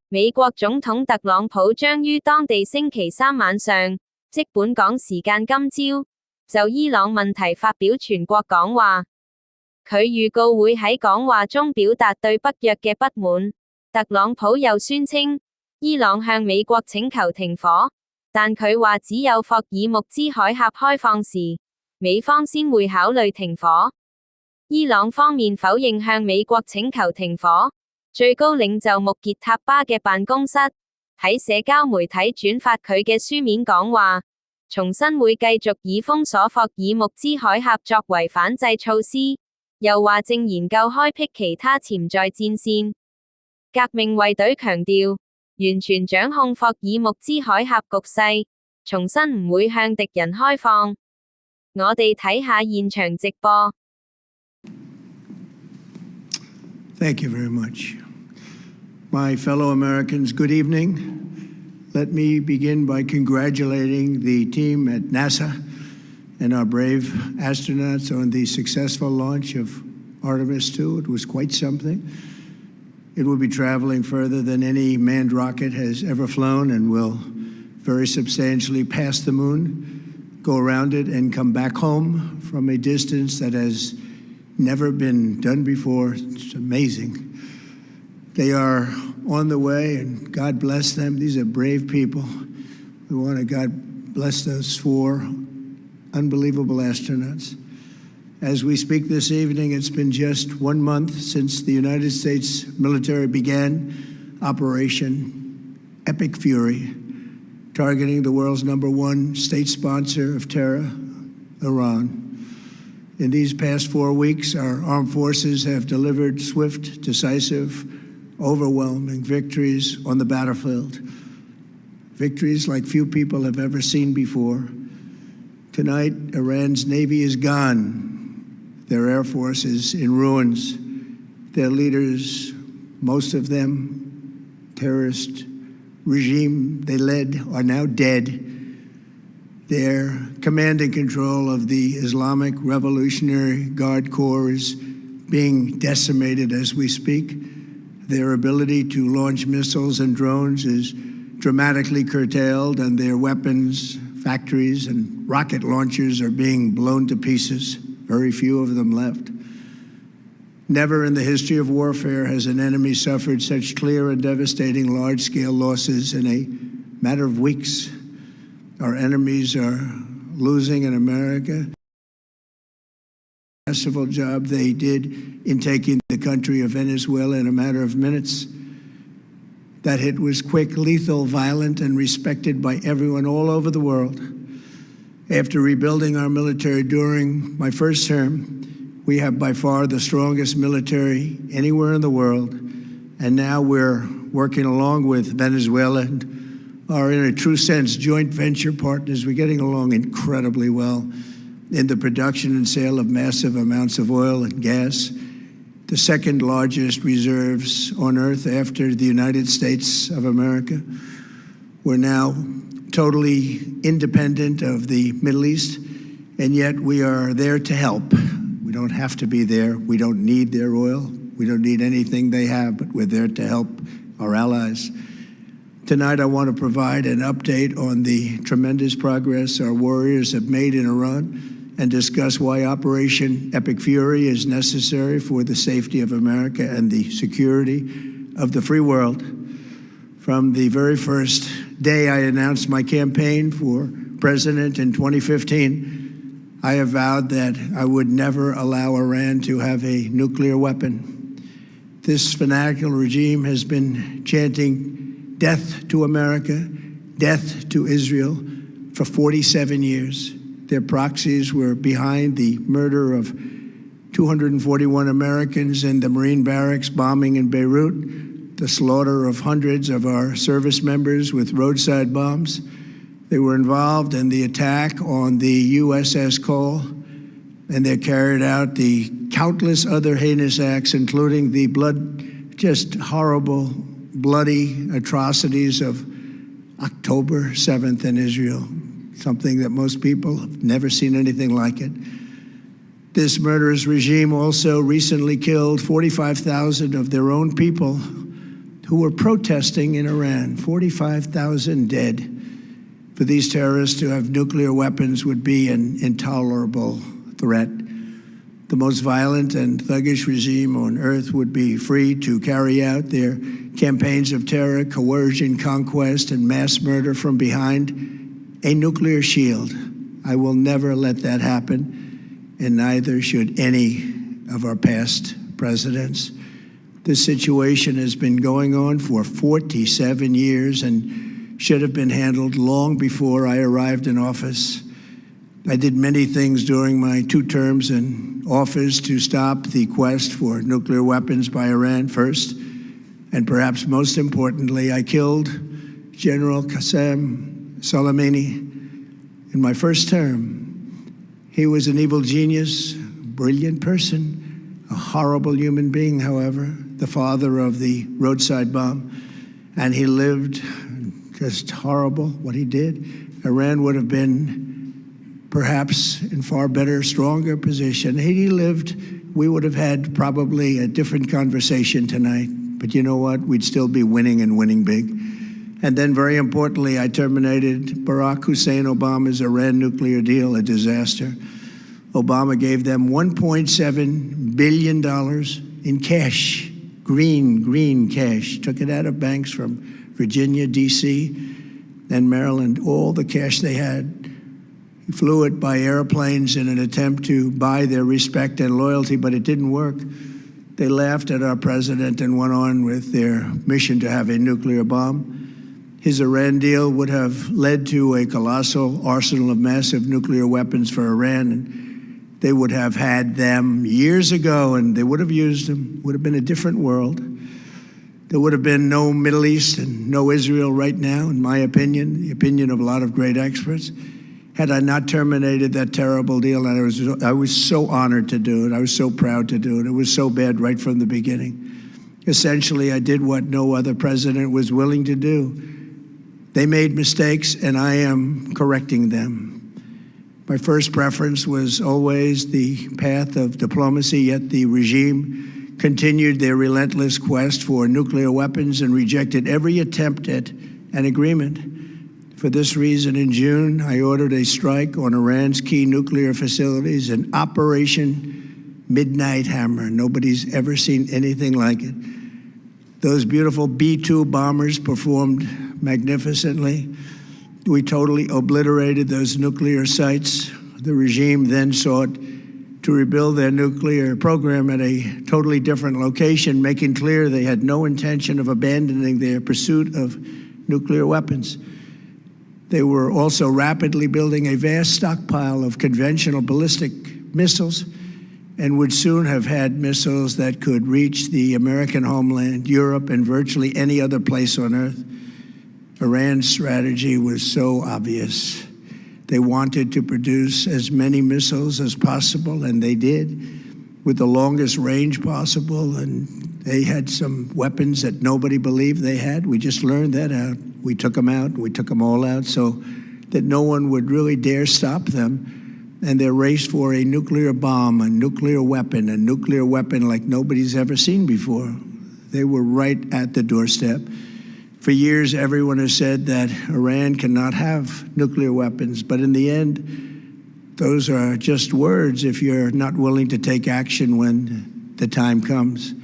美國總統特朗普將於當地星期三晚上，即本港時間今朝，就伊朗問題發表全國講話。佢預告會喺講話中表達對北約嘅不滿。特朗普又宣稱，伊朗向美國請求停火，但佢話只有霍爾木茲海峽開放時，美方先會考慮停火。伊朗方面否認向美國請求停火。最高領袖穆傑塔巴嘅辦公室喺社交媒體轉發佢嘅書面講話，重申會繼續以封鎖霍爾木茲海峽作為反制措施，又話正研究開闢其他潛在戰線。革命衛隊強調，完全掌控霍爾木茲海峽局勢，重申唔會向敵人開放。我哋睇下現場直播。Thank you very much. My fellow Americans, good evening. Let me begin by congratulating the team at NASA and our brave astronauts on the successful launch of Artemis II. It was quite something. It will be traveling further than any manned rocket has ever flown and will very substantially pass the moon, go around it, and come back home from a distance that has never been done before. It's amazing. They are on the way, and God bless them. These are brave people. We want to God bless those 4 unbelievable astronauts. As we speak this evening, it's been just 1 month since the United States military began Operation Epic Fury, targeting the world's #1 state sponsor of terror, Iran. In these past 4 weeks, our armed forces have delivered swift, decisive, overwhelming victories on the battlefield. Victories like few people have ever seen before. Tonight, Iran's Navy is gone. Their Air Force is in ruins. Their leaders, most of them terrorist regime they led, are now dead. Their command and control of the Islamic Revolutionary Guard Corps is being decimated as we speak. Their ability to launch missiles and drones is dramatically curtailed, and their weapons, factories, and rocket launchers are being blown to pieces. Very few of them left. Never in the history of warfare has an enemy suffered such clear and devastating large-scale losses in a matter of weeks. Our enemies are losing in America. Masterful job they did in taking the country of Venezuela in a matter of minutes. That hit was quick, lethal, violent, and respected by everyone all over the world. After rebuilding our military during my first term, we have by far the strongest military anywhere in the world. And now we're working along with Venezuela and are in a true sense joint venture partners. We're getting along incredibly well in the production and sale of massive amounts of oil and gas, the second largest reserves on earth after the United States of America. We're now totally independent of the Middle East, and yet we are there to help. We don't have to be there. We don't need their oil. We don't need anything they have, but we're there to help our allies. Tonight, I want to provide an update on the tremendous progress our warriors have made in Iran and discuss why Operation Epic Fury is necessary for the safety of America and the security of the free world. From the very first day I announced my campaign for president in 2015, I have vowed that I would never allow Iran to have a nuclear weapon. This fanatical regime has been chanting death to America, death to Israel for 47 years. Their proxies were behind the murder of 241 Americans in the Marine barracks bombing in Beirut, the slaughter of hundreds of our service members with roadside bombs. They were involved in the attack on the USS Cole, and they carried out the countless other heinous acts, including the just horrible, bloody atrocities of October 7th in Israel. Something that most people have never seen anything like it. This murderous regime also recently killed 45,000 of their own people who were protesting in Iran. 45,000 dead. For these terrorists to have nuclear weapons would be an intolerable threat. The most violent and thuggish regime on earth would be free to carry out their campaigns of terror, coercion, conquest, and mass murder from behind a nuclear shield. I will never let that happen, and neither should any of our past presidents. This situation has been going on for 47 years and should have been handled long before I arrived in office. I did many things during my 2 terms in office to stop the quest for nuclear weapons by Iran first, and perhaps most importantly, I killed General Qasem Soleimani in my first term. He was an evil genius, brilliant person, a horrible human being, however, the father of the roadside bomb, and he lived just horrible what he did. Iran would have been perhaps in far better, stronger position. Had he lived, we would have had probably a different conversation tonight. But you know what? We'd still be winning and winning big. And then very importantly, I terminated Barack Hussein Obama's Iran nuclear deal, a disaster. Obama gave them $1.7 billion in cash, green cash, took it out of banks from Virginia, D.C., and Maryland, all the cash they had. He flew it by airplanes in an attempt to buy their respect and loyalty, but it didn't work. They laughed at our president and went on with their mission to have a nuclear bomb. His Iran deal would have led to a colossal arsenal of massive nuclear weapons for Iran, and they would have had them years ago, and they would have used them. It would have been a different world. There would have been no Middle East and no Israel right now, in my opinion, the opinion of a lot of great experts, had I not terminated that terrible deal. And I was so honored to do it. I was so proud to do it. It was so bad right from the beginning. Essentially, I did what no other president was willing to do. They made mistakes, and I am correcting them. My first preference was always the path of diplomacy, yet the regime continued their relentless quest for nuclear weapons and rejected every attempt at an agreement. For this reason, in June, I ordered a strike on Iran's key nuclear facilities, an Operation Midnight Hammer. Nobody's ever seen anything like it. Those beautiful B-2 bombers performed magnificently. We totally obliterated those nuclear sites. The regime then sought to rebuild their nuclear program at a totally different location, making clear they had no intention of abandoning their pursuit of nuclear weapons. They were also rapidly building a vast stockpile of conventional ballistic missiles and would soon have had missiles that could reach the American homeland, Europe, and virtually any other place on Earth. Iran's strategy was so obvious. They wanted to produce as many missiles as possible, and they did, with the longest range possible, and they had some weapons that nobody believed they had. We just learned that out. We took them out, we took them all out, so that no one would really dare stop them. And their race for a nuclear bomb, a nuclear weapon like nobody's ever seen before. They were right at the doorstep. For years, everyone has said that Iran cannot have nuclear weapons, but in the end, those are just words if you're not willing to take action when the time comes.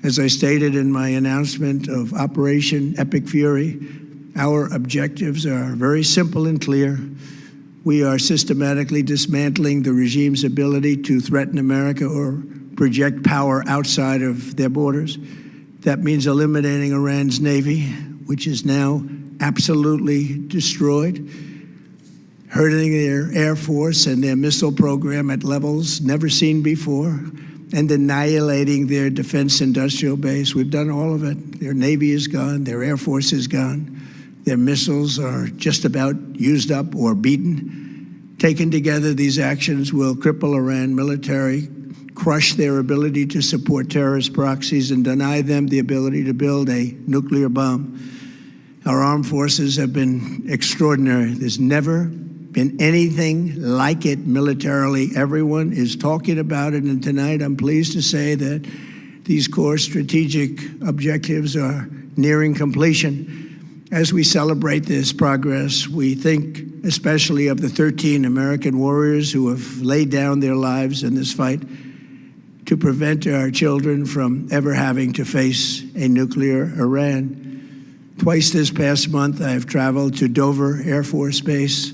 As I stated in my announcement of Operation Epic Fury, our objectives are very simple and clear. We are systematically dismantling the regime's ability to threaten America or project power outside of their borders. That means eliminating Iran's Navy, which is now absolutely destroyed, hurting their Air Force and their missile program at levels never seen before, and annihilating their defense industrial base. We've done all of it. Their Navy is gone, their Air Force is gone, their missiles are just about used up or beaten. Taken together, these actions will cripple Iran military, crush their ability to support terrorist proxies, and deny them the ability to build a nuclear bomb. Our armed forces have been extraordinary. There's never been anything like it militarily. Everyone is talking about it, and tonight I'm pleased to say that These core strategic objectives are nearing completion. As we celebrate this progress, we think especially of the 13 American warriors who have laid down their lives in this fight to prevent our children from ever having to face a nuclear Iran. Twice this past month, I have traveled to Dover Air Force Base,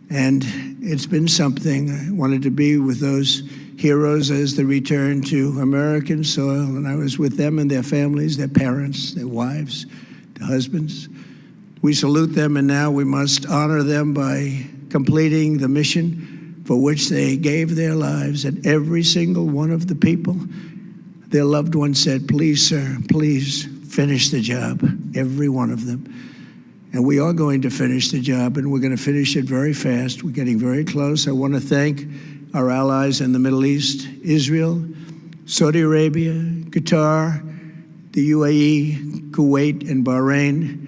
and it's been something. I wanted to be with those heroes as they return to American soil, and I was with them and their families, their parents, their wives, their husbands. We salute them, and now we must honor them by completing the mission for which they gave their lives. And every single one of the people, their loved ones said, "Please, sir, please finish the job," every one of them. And we are going to finish the job, and we're going to finish it very fast. We're getting very close. I want to thank our allies in the Middle East, Israel, Saudi Arabia, Qatar, the UAE, Kuwait, and Bahrain.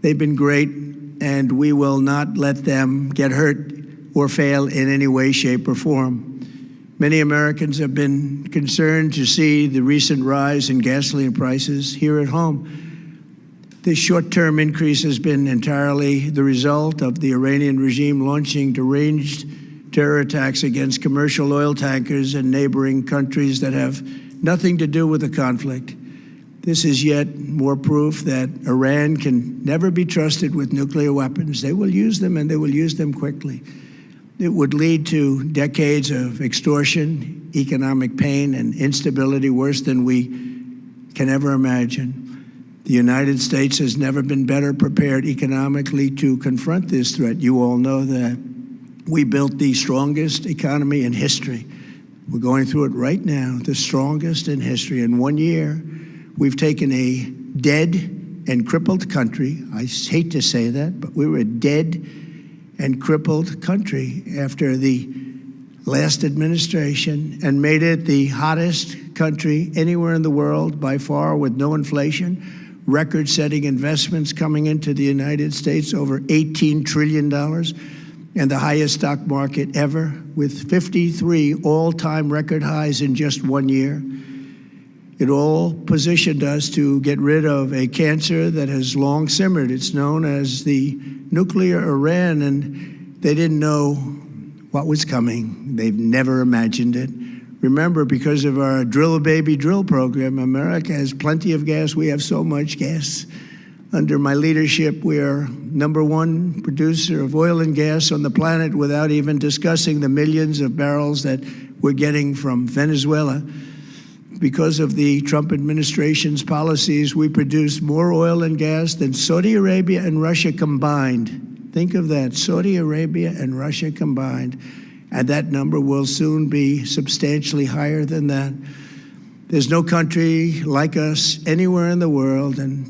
They've been great, and we will not let them get hurt or fail in any way, shape, or form. Many Americans have been concerned to see the recent rise in gasoline prices here at home. This short-term increase has been entirely the result of the Iranian regime launching deranged terror attacks against commercial oil tankers in neighboring countries that have nothing to do with the conflict. This is yet more proof that Iran can never be trusted with nuclear weapons. They will use them, and they will use them quickly. It would lead to decades of extortion, economic pain, and instability worse than we can ever imagine. The United States has never been better prepared economically to confront this threat. You all know that we built the strongest economy in history. We're going through it right now, the strongest in history. In 1 year, we've taken a dead and crippled country. I hate to say that, but we were a dead and crippled country after the last administration and made it the hottest country anywhere in the world by far, with no inflation, record-setting investments coming into the United States, over $18 trillion, and the highest stock market ever, with 53 all-time record highs in just 1 year. It all positioned us to get rid of a cancer that has long simmered. It's known as the nuclear Iran, and they didn't know what was coming. They've never imagined it. Remember, because of our Drill Baby Drill program, America has plenty of gas. We have so much gas. Under my leadership, we are #1 producer of oil and gas on the planet, without even discussing the millions of barrels that we're getting from Venezuela. Because of the Trump administration's policies, we produce more oil and gas than Saudi Arabia and Russia combined. Think of that, Saudi Arabia and Russia combined. And that number will soon be substantially higher than that. There's no country like us anywhere in the world, and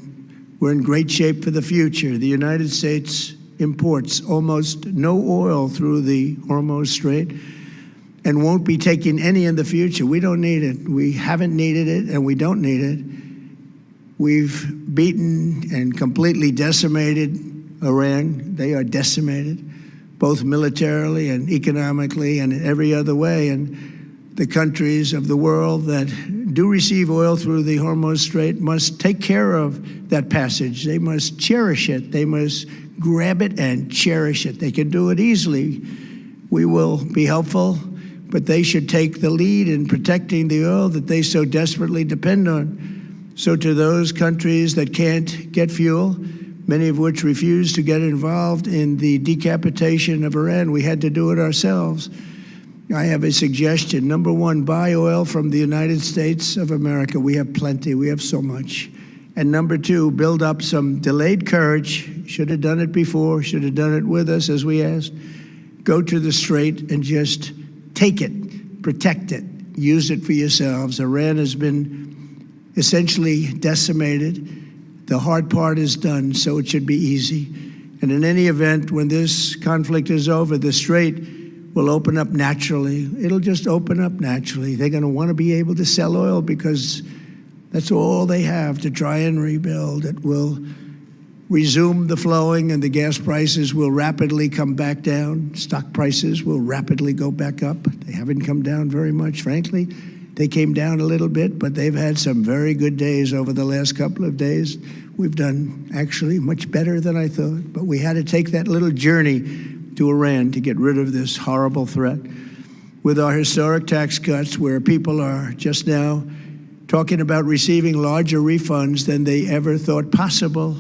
we're in great shape for the future. The United States imports almost no oil through the Hormuz Strait, and won't be taking any in the future. We don't need it. We haven't needed it, and we don't need it. We've beaten and completely decimated Iran. They are decimated, both militarily and economically and in every other way. And the countries of the world that do receive oil through the Hormuz Strait must take care of that passage. They must cherish it. They must grab it and cherish it. They can do it easily. We will be helpful, but they should take the lead in protecting the oil that they so desperately depend on. So to those countries that can't get fuel, many of which refuse to get involved in the decapitation of Iran, we had to do it ourselves. I have a suggestion. #1, buy oil from the United States of America. We have plenty. We have so much. And #2, build up some delayed courage. Should have done it before. Should have done it with us, as we asked. Go to the Strait and just take it, protect it, use it for yourselves. Iran has been essentially decimated. The hard part is done, so it should be easy. And in any event, when this conflict is over, the Strait will open up naturally. It'll just open up naturally. They're going to want to be able to sell oil because that's all they have to try and rebuild. It will resume the flowing, and the gas prices will rapidly come back down. Stock prices will rapidly go back up. They haven't come down very much, frankly. They came down a little bit, but they've had some very good days over the last couple of days. We've done actually much better than I thought, but we had to take that little journey to Iran to get rid of this horrible threat. With our historic tax cuts, where people are just now talking about receiving larger refunds than they ever thought possible.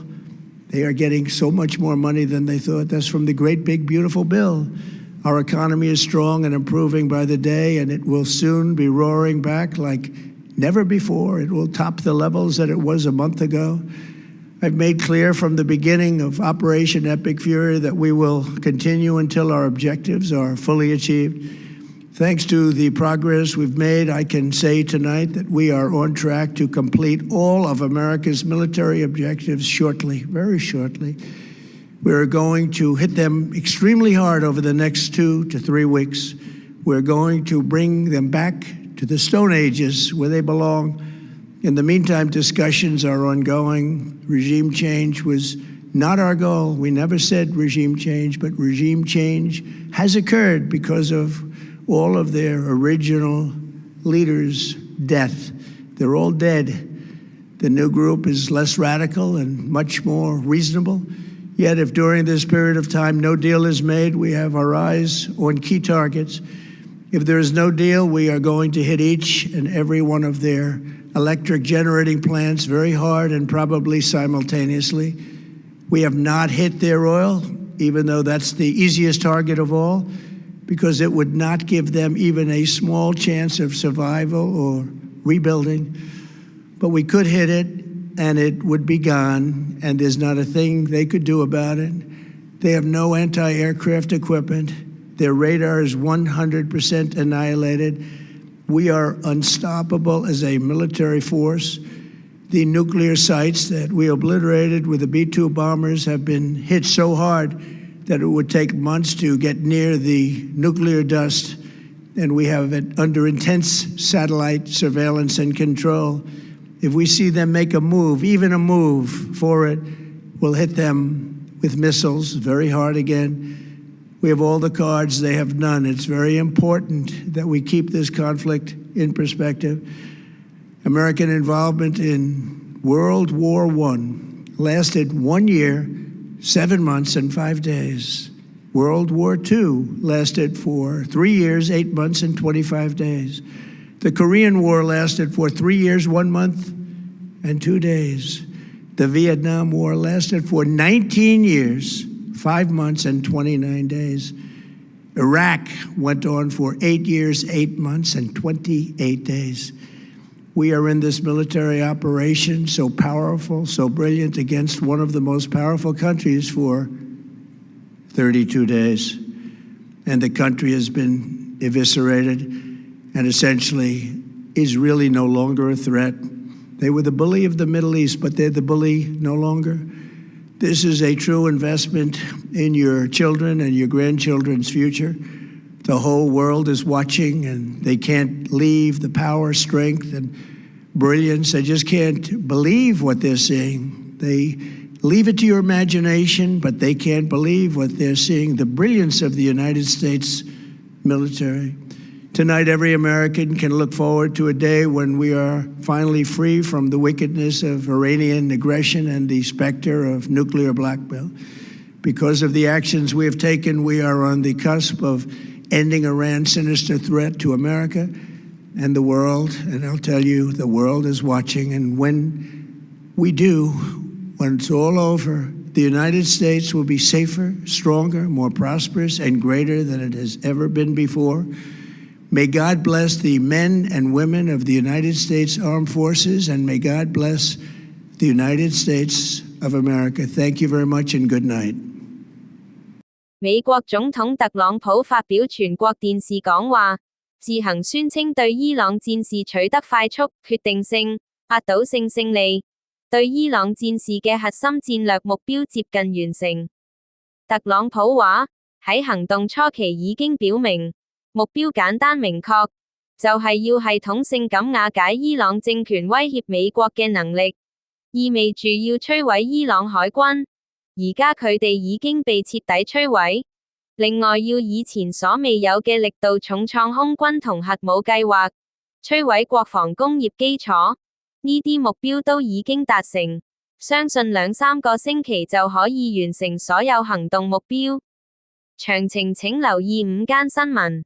They are getting so much more money than they thought. That's from the great big beautiful bill. Our economy is strong and improving by the day, and it will soon be roaring back like never before. It will top the levels that it was a month ago. I've made clear from the beginning of Operation Epic Fury that we will continue until our objectives are fully achieved. Thanks to the progress we've made, I can say tonight that we are on track to complete all of America's military objectives shortly, very shortly. We're going to hit them extremely hard over the next 2 to 3 weeks. We're going to bring them back to the Stone Ages where they belong. In the meantime, discussions are ongoing. Regime change was not our goal. We never said regime change, but regime change has occurred because of all of their original leaders' death. They're all dead. The new group is less radical and much more reasonable. Yet if during this period of time no deal is made, we have our eyes on key targets. If there is no deal, we are going to hit each and every one of their electric generating plants very hard and probably simultaneously. We have not hit their oil, even though that's the easiest target of all, because it would not give them even a small chance of survival or rebuilding. But we could hit it, and it would be gone, and there's not a thing they could do about it. They have no anti-aircraft equipment. Their radar is 100% annihilated. We are unstoppable as a military force. The nuclear sites that we obliterated with the B-2 bombers have been hit so hard that it would take months to get near the nuclear dust, and we have it under intense satellite surveillance and control. If we see them make a move, even a move for it, we'll hit them with missiles very hard again. We have all the cards, they have none. It's very important that we keep this conflict in perspective. American involvement in World War I lasted 1 year, 7 months and 5 days. World War II lasted for 3 years, 8 months and 25 days. The Korean War lasted for 3 years, 1 month and 2 days. The Vietnam War lasted for 19 years, 5 months and 29 days. Iraq went on for 8 years, 8 months and 28 days. We are in this military operation, so powerful, so brilliant, against one of the most powerful countries for 32 days. And the country has been eviscerated and essentially is really no longer a threat. They were the bully of the Middle East, but they're the bully no longer. This is a true investment in your children and your grandchildren's future. The whole world is watching, and they can't leave the power, strength, and brilliance. They just can't believe what they're seeing. They leave it to your imagination, but they can't believe what they're seeing, the brilliance of the United States military. Tonight, every American can look forward to a day when we are finally free from the wickedness of Iranian aggression and the specter of nuclear blackmail. Because of the actions we have taken, we are on the cusp of ending Iran's sinister threat to America and the world. And I'll tell you, the world is watching. And when we do, when it's all over, the United States will be safer, stronger, more prosperous, and greater than it has ever been before. May God bless the men and women of the United States Armed Forces, and may God bless the United States of America. Thank you very much and good night. 美國總統特朗普發表全國電視講話，自行宣稱對伊朗戰事取得快速、決定性、壓倒性勝利，對伊朗戰事嘅核心戰略目標接近完成。特朗普話：喺行動初期已經表明，目標簡單明確，就係要系統性咁瓦解伊朗政權威脅美國嘅能力，意味住要摧毀伊朗海軍。而家佢哋已經被徹底摧毀。另外要以前所未有嘅力度重創空軍同核武計劃。摧毀國防工業基礎。呢啲目標都已經達成，相信2-3個星期就可以完成所有行動目標。詳情請留意午間新聞。